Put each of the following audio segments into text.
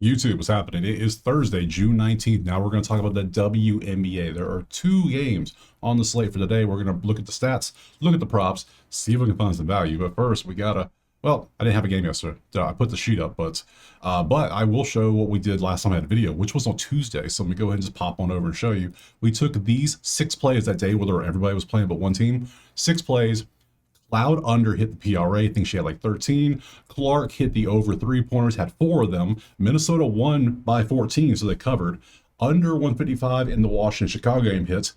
YouTube, what's happening? It is Thursday, June 19th. Now we're going to talk about the WNBA. There are two games on the slate for today. We're going to look at the stats, look at the props, see if we can find some value. But first, we got to, well, I didn't have a game yesterday. I put the sheet up, but I will show what we did last time I had a video, which was on Tuesday. So let me go ahead and just pop on over and show you. We took these 6 plays that day, whether everybody was playing but one team. 6 plays. Cloud under hit the PRA. I think she had like 13. Clark hit the over 3-pointers, had 4 of them. Minnesota won by 14, so they covered. Under 155 in the Washington-Chicago game hit.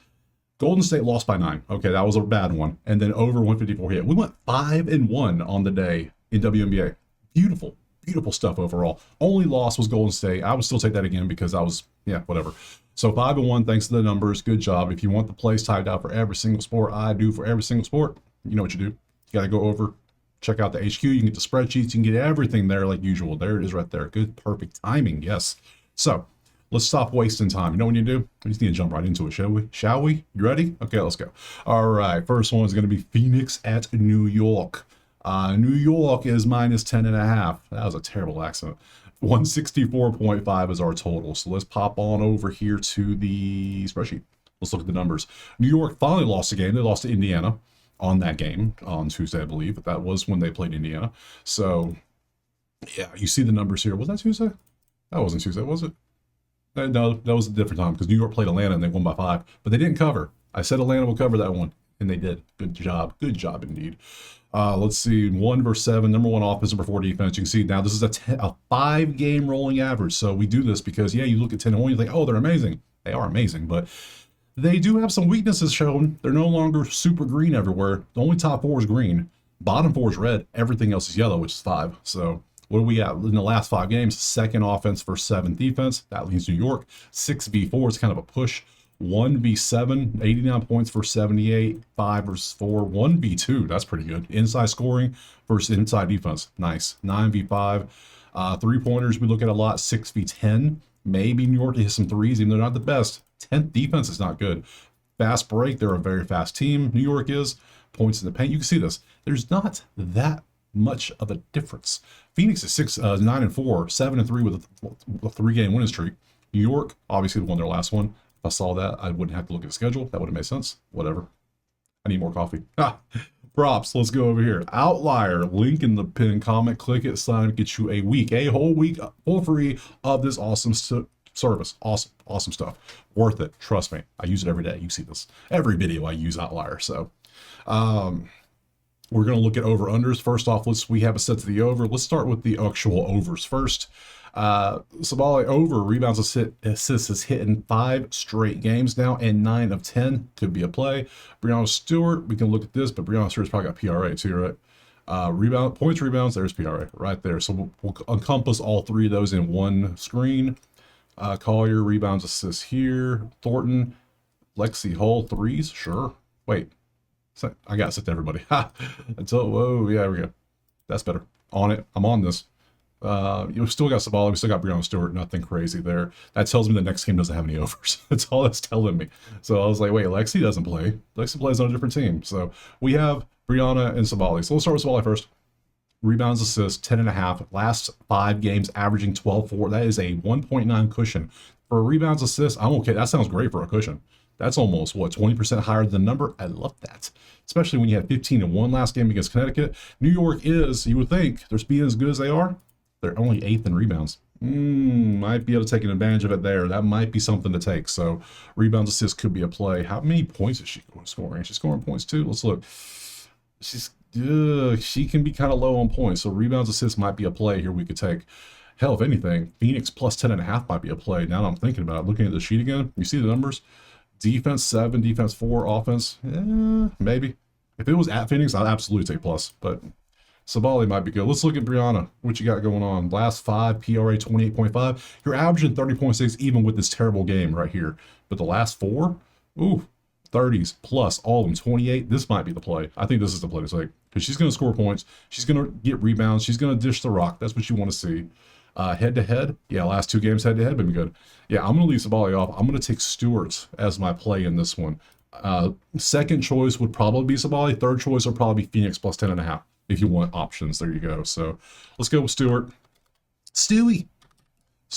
Golden State lost by 9. Okay, that was a bad one. And then over 154 hit. We went 5-1 on the day in WNBA. Beautiful, beautiful stuff overall. Only loss was Golden State. I would still take that again because I was, yeah, whatever. So 5-1, thanks to the numbers. Good job. If you want the plays typed out for every single sport, I do for every single sport, you know what you do. You got to go over, check out the HQ. You can get the spreadsheets. You can get everything there like usual. There it is right there. Good, perfect timing. Yes. So let's stop wasting time. You know what you do? We just need to jump right into it, shall we? Shall we? You ready? Okay, let's go. All right. First one is going to be Phoenix at New York. New York is minus 10.5. That was a terrible accent. 164.5 is our total. So let's pop on over here to the spreadsheet. Let's look at the numbers. New York finally lost a game. They lost to Indiana on that game on Tuesday, I believe, but that was when they played Indiana. So yeah, you see the numbers here. Was that Tuesday? That wasn't Tuesday, was it? No, that was a different time because New York played Atlanta and they won by 5, but they didn't cover. I said Atlanta will cover that one, and they did. Good job. Good job indeed. Let's see, 1 versus 7, number 1 offense, number 4 defense. You can see now this is a 5-game rolling average. So we do this because, yeah, you look at 10-1, you think, oh, they're amazing. They are amazing, but they do have some weaknesses shown. They're no longer super green everywhere. The only top 4 is green. Bottom 4 is red. Everything else is yellow, which is 5. So what do we got in the last 5 games? 2nd offense for 7th defense. That leaves New York. 6v4 is kind of a push. 1v7, 89 points for 78. 5 versus 4. 1v2, that's pretty good. Inside scoring versus inside defense. Nice. 9v5. 3-pointers we look at a lot. 6v10. Maybe New York to hit some threes, even though they're not the best. 10th defense is not good. Fast break, they're a very fast team. New York is. Points in the paint, you can see this. There's not that much of a difference. Phoenix is 9-4, 7-3 with a 3-game winning streak. New York, obviously won their last one. If I saw that, I wouldn't have to look at the schedule. That would have made sense. Whatever. I need more coffee. Props, let's go over here. Outlier, link in the pinned comment. Click it, sign, get you a whole week for free of this awesome service. Awesome stuff. Worth it. Trust me. I use it every day. You see this. Every video I use Outlier. So we're going to look at over-unders. First off, we have a set to the over. Let's start with the actual overs first. Sabali over rebounds assists is hitting 5 straight games now, and 9 of 10 could be a play. Breanna Stewart, we can look at this, but Breanna Stewart's probably got PRA too, right? Points, rebounds, there's PRA right there. So we'll encompass all 3 of those in one screen. Collier, rebounds, assists here. Thornton, Lexi Hull, 3s, sure. Wait, I got to set to everybody. Whoa, yeah, there we go. That's better. On it. I'm on this. You still got Sabali, we still got Breanna Stewart, nothing crazy there. That tells me the next game doesn't have any overs. That's all that's telling me. So I was like, wait, Lexi doesn't play. Lexi plays on a different team. So we have Breanna and Sabali. So let's start with Sabali first. Rebounds, assists, 10.5. Last 5 games, averaging 12.4. That is a 1.9 cushion. For rebounds, assists, I'm okay. That sounds great for a cushion. That's almost, what, 20% higher than the number? I love that. Especially when you had 15-1 last game against Connecticut. New York is, you would think, they're being as good as they are. They're only 8th in rebounds. Might be able to take an advantage of it there. That might be something to take. So rebounds, assists could be a play. How many points is she scoring? She's scoring points too. Let's look. She can be kind of low on points. So rebounds, assists might be a play here we could take. Hell, if anything, Phoenix plus 10.5 might be a play. Now that I'm thinking about it, looking at the sheet again, you see the numbers? Defense 7, defense 4, offense, maybe. If it was at Phoenix, I'd absolutely take plus, but Sabali might be good. Let's look at Breanna. What you got going on? Last 5, PRA 28.5. You're averaging 30.6 even with this terrible game right here. But the last 4, ooh, 30s plus, all of them, 28. This might be the play. I think this is the play to take because she's going to score points. She's going to get rebounds. She's going to dish the rock. That's what you want to see. Head-to-head, yeah, last 2 games head-to-head, been good. Yeah, I'm going to leave Sabali off. I'm going to take Stewart as my play in this one. Second choice would probably be Sabali. Third choice would probably be Phoenix plus 10.5. If you want options, there you go. So let's go with Stewart. Stewie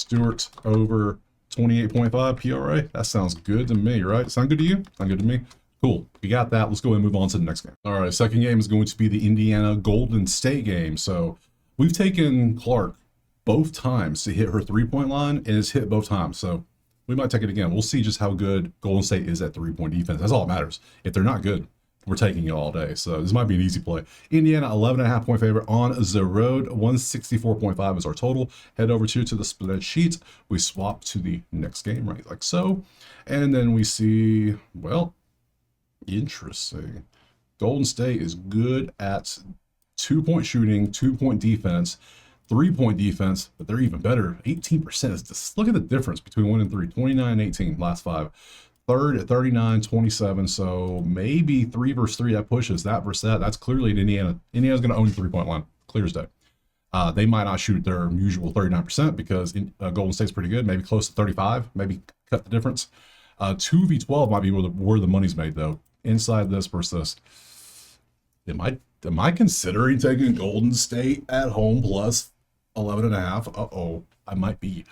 Stewart over 28.5 PRA. That sounds good to me, right? Sound good to you? Sound good to me? Cool. We got that. Let's go ahead and move on to the next game. All right, second game is going to be the Indiana Golden State game. So we've taken Clark both times to hit her three-point line, and it's hit both times. So we might take it again. We'll see just how good Golden State is at three-point defense. That's all that matters. If they're not good, we're taking it all day. So this might be an easy play. Indiana, 11.5 point favorite on the road. 164.5 is our total. Head over to the spreadsheet. We swap to the next game, right? Like so. And then we see, well, interesting. Golden State is good at 2-point shooting, 2-point defense, 3-point defense, but they're even better. 18% is just, look at the difference between 1 and 3. 29 and 18, last 5. Third at 39, 27. So maybe 3 versus 3 that pushes that versus that. That's clearly an Indiana. Indiana's going to own the 3-point line, clear as day. They might not shoot their usual 39% because Golden State's pretty good, maybe close to 35, maybe cut the difference. 2v12 might be where the money's made though. Inside this versus this. Am I considering taking Golden State at home plus 11.5? Uh-oh, I might be.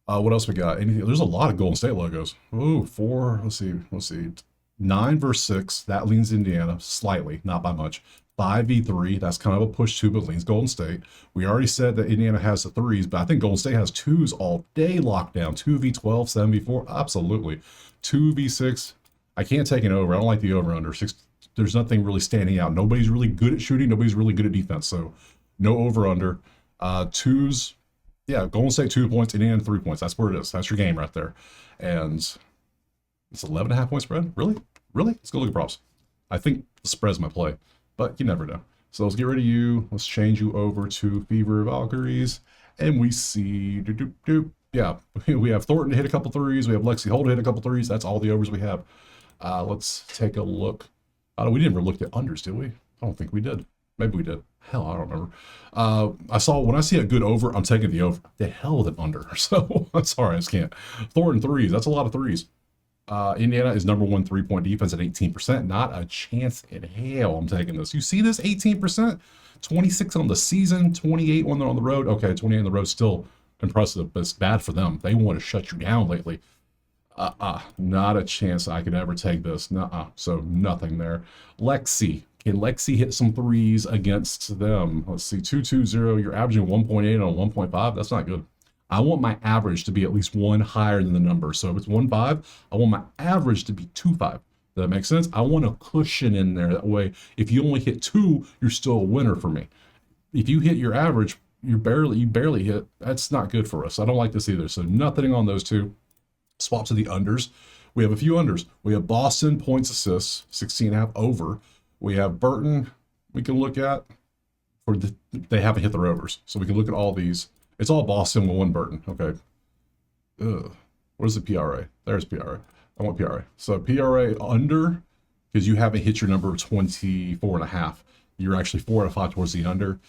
What else we got? There's a lot of Golden State logos. Oh, 4. Let's see. 9 versus 6. That leans Indiana slightly, not by much. 5v3. That's kind of a push too, but leans Golden State. We already said that Indiana has the 3s, but I think Golden State has 2s all day locked down. 2v12, 7v4. Absolutely. 2v6. I can't take an over. I don't like the over-under. 6. There's nothing really standing out. Nobody's really good at shooting. Nobody's really good at defense. So no over-under. 2s. Yeah, Golden State 2 points, Indiana 3 points. That's where it is. That's your game right there. And it's 11.5 point spread. Really? Let's go look at props. I think the spread's my play, but you never know. So let's get rid of you. Let's change you over to Fever Valkyries. And we see, yeah, we have Thornton to hit a couple threes. We have Lexi Holt to hit a couple threes. That's all the overs we have. Let's take a look. We didn't ever look at unders, did we? I don't think we did. Maybe we did. Hell, I don't remember. When I see a good over, I'm taking the over. The hell with an under. So I'm sorry, I just can't. Thornton threes. That's a lot of threes. Indiana is number 1 3-point defense at 18%. Not a chance in hell I'm taking this. You see this 18%? 26 on the season, 28 when they're on the road. Okay, 28 on the road still impressive, but it's bad for them. They want to shut you down lately. Not a chance I could ever take this. So nothing there. Lexi. Can Lexi hit some threes against them? Let's see, 220. You're averaging 1.8 on 1.5. That's not good. I want my average to be at least 1 higher than the number. So if it's 1.5, I want my average to be 2.5. Does that make sense? I want a cushion in there. That way, if you only hit 2, you're still a winner for me. If you hit your average, you barely hit. That's not good for us. I don't like this either. So nothing on those two. Swap to the unders. We have a few unders. We have Boston points assists, 16.5 over. We have Burton we can look at. They haven't hit their overs. So we can look at all these. It's all Boston with 1 Burton. Okay. What is the PRA? There's PRA. I want PRA. So PRA under, because you haven't hit your number of 24.5. You're actually 4 out of 5 towards the under.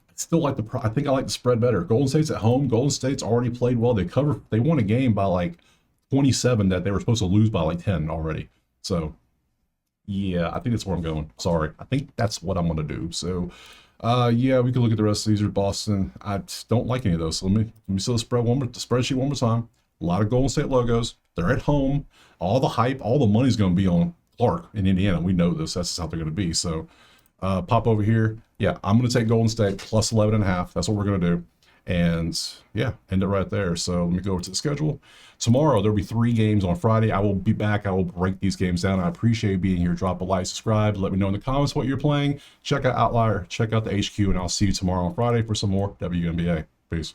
I still like I think I like the spread better. Golden State's at home. Golden State's already played well. They won a game by like 27 that they were supposed to lose by like 10 already. So yeah, I think that's where I'm going. Sorry. I think that's what I'm going to do. So yeah, we can look at the rest of these. Are Boston. I don't like any of those. So let me see the spreadsheet one more time. A lot of Golden State logos. They're at home. All the hype, all the money's going to be on Clark in Indiana. We know this. That's just how they're going to be. So pop over here. Yeah, I'm going to take Golden State plus 11.5. That's what we're going to do. And yeah, end it right there. So let me go over to the schedule. Tomorrow, there'll be 3 games on Friday. I will be back. I will break these games down. I appreciate you being here. Drop a like, subscribe. Let me know in the comments what you're playing. Check out Outlier. Check out the HQ. And I'll see you tomorrow on Friday for some more WNBA. Peace.